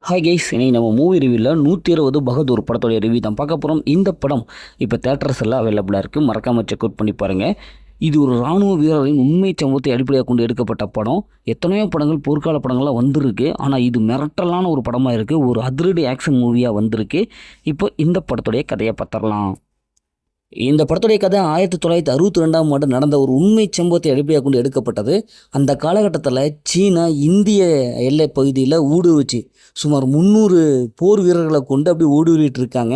Hi guys, இன்னைக்கு நம்ம movie ரிவ்யூவில் 120 பகதூர் படத்தோடைய ரிவ்யூ தான் பார்க்க போகிறோம். இந்த படம் இப்போ தேட்டர்ஸ் எல்லாம் அவைலபிளாக இருக்குது. மறக்காமல் செக் அவுட் பண்ணி பாருங்கள். இது ஒரு இராணுவ வீரரின் உண்மை சம்பவத்தை அடிப்படையாக கொண்டு எடுக்கப்பட்ட படம். எத்தனையோ படங்கள் போர்க்கால படங்கள்லாம் வந்திருக்கு. ஆனால் இது மிரட்டலான ஒரு படமாக இருக்குது. ஒரு அதிரடி ஆக்ஷன் மூவியாக வந்திருக்கு. இப்போ இந்த படத்துடைய கதையை பார்த்துடலாம். இந்த படத்துடைய கதை 1962ஆம் ஆண்டு நடந்த ஒரு உண்மை சம்பவத்தை அடிப்படையாக கொண்டு எடுக்கப்பட்டது. அந்த காலகட்டத்தில் சீனா இந்திய எல்லை பகுதியில் ஊடுருவிச்சு சுமார் 300 போர் வீரர்களை கொண்டு அப்படி ஊடுருவிட்டு இருக்காங்க.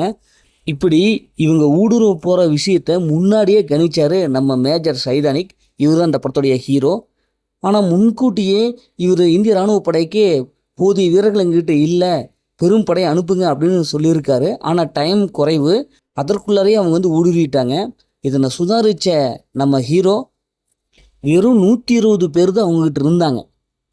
இப்படி இவங்க ஊடுருவ போகிற விஷயத்தை முன்னாடியே கணிச்சார் நம்ம மேஜர் சைதானிக். இவர் தான் அந்த படத்துடைய ஹீரோ. ஆனால் முன்கூட்டியே இவர் இந்திய இராணுவ படைக்கு போதிய வீரர்கள் எங்ககிட்ட இல்லை, பெரும் படையை அனுப்புங்க அப்படின்னு சொல்லியிருக்காரு. ஆனால் டைம் குறைவு, அதற்குள்ளாரே அவங்க ஊடுருவிட்டாங்க. இதனை சுதாரித்த நம்ம ஹீரோ வெறும் 120 பேர் தான் அவங்ககிட்ட இருந்தாங்க.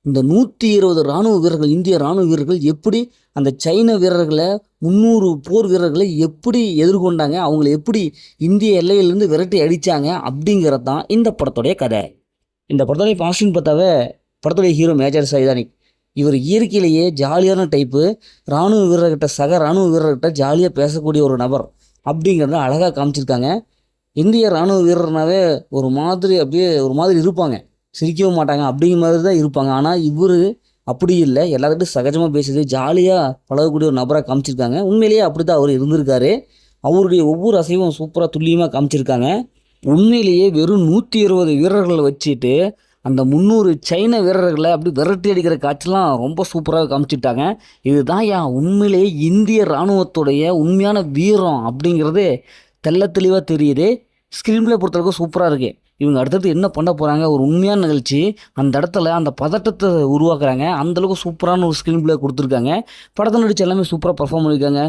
இந்த 120 இராணுவ வீரர்கள், இந்திய இராணுவ வீரர்கள் எப்படி அந்த சைன வீரர்களை 300 போர் வீரர்களை எப்படி எதிர்கொண்டாங்க, அவங்களை எப்படி இந்திய எல்லையிலேருந்து விரட்டி அடித்தாங்க அப்படிங்கிறது தான் இந்த படத்துடைய கதை. இந்த படத்துடைய பாஸ்டின் பார்த்தாவே படத்துடைய ஹீரோ மேஜர் சைதானிக். இவர் இயற்கையிலேயே ஜாலியான டைப்பு. இராணுவ வீரர்கிட்ட சக இராணுவ வீரர்கிட்ட ஜாலியாக பேசக்கூடிய ஒரு நபர் அப்படிங்கிறத அழகாக காமிச்சிருக்காங்க. இந்திய இராணுவ வீரர்னாவே ஒரு மாதிரி இருப்பாங்க, சிரிக்கவும் மாட்டாங்க, அப்படிங்கிற மாதிரி தான் இருப்பாங்க. ஆனால் இவர் அப்படி இல்லை, எல்லாத்துக்கிட்டும் சகஜமாக பேசுறது, ஜாலியாக பழகக்கூடிய ஒரு நபராக காமிச்சிருக்காங்க. உண்மையிலேயே அப்படி தான் அவர் இருந்திருக்காரு. அவருடைய ஒவ்வொரு அசைவும் சூப்பராக துல்லியமாக காமிச்சிருக்காங்க. உண்மையிலேயே வெறும் 120 வீரர்களை வச்சுட்டு அந்த 300 சைன வீரர்களை அப்படி விரட்டி அடிக்கிற காட்சிலாம் ரொம்ப சூப்பராக காமிச்சிட்டாங்க. இதுதான் உண்மையிலேயே இந்திய இராணுவத்துடைய உண்மையான வீரம் அப்படிங்கிறது தெள்ள தெளிவாக தெரியுது. ஸ்க்ரீன் பிளே பொறுத்தளவுக்கு சூப்பராக இருக்குது. இவங்க அடுத்தது என்ன பண்ண போகிறாங்க, ஒரு உண்மையான நிகழ்ச்சி, அந்த இடத்துல அந்த பதட்டத்தை உருவாக்குறாங்க. அந்தளவுக்கு சூப்பரான ஒரு ஸ்க்ரீன் பிளே கொடுத்துருக்காங்க. படத்தை நடிச்சு எல்லாமே சூப்பராக பர்ஃபார்ம் பண்ணியிருக்காங்க.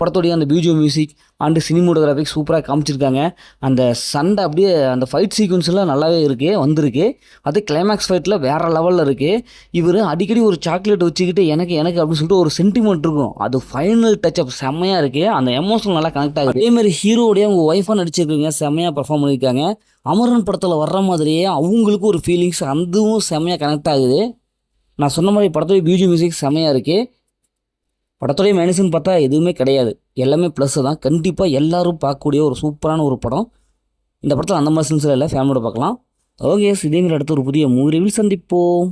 படத்துடைய அந்த பிஜிஎம் மியூசிக் அண்டு சினிமோட்டோகிராஃபிக் சூப்பராக காமிச்சிருக்காங்க. அந்த சண்டை அப்படியே அந்த ஃபைட் சீக்வன்ஸ்லாம் நல்லாவே வந்திருக்கு. அது கிளைமேக்ஸ் ஃபைட்டில் வேறு லெவலில் இருக்குது. இவர் அடிக்கடி ஒரு சாக்லேட் வச்சுக்கிட்டு எனக்கு அப்படின்னு சொல்லிட்டு ஒரு சென்டிமெண்ட் இருக்கும். அது ஃபைனல் டச்சப் செம்மையாக இருக்குது. அந்த எமோஷனல் நல்லா கனெக்ட் ஆகுது. அதேமாதிரி ஹீரோடைய அவங்க ஒய்ஃபாக நடிச்சிருக்கீங்க, செம்மையாக பர்ஃபார்ம் பண்ணியிருக்காங்க. அமரன் படத்தில் வர்ற மாதிரியே அவங்களுக்கு ஒரு ஃபீலிங்ஸ் அதுவும் செம்மையாக கனெக்ட் ஆகுது. நான் சொன்ன மாதிரி படத்துடைய பிஜிஎம் மியூசிக் செம்மையாக இருக்குது. படத்துடைய மைனஸ்ன்னு பார்த்தா எதுவுமே கிடையாது, எல்லாமே ப்ளஸ் தான். கண்டிப்பாக எல்லோரும் பார்க்கக்கூடிய ஒரு சூப்பரான ஒரு படம். இந்த படத்தில் அந்த மாதிரி சின்சில் இல்லை, ஃபேமிலியோட பார்க்கலாம். ஓகே, இதேமாதிரி அடுத்த ஒரு புதிய மூவி ரிவ்யூ சந்திப்போம்.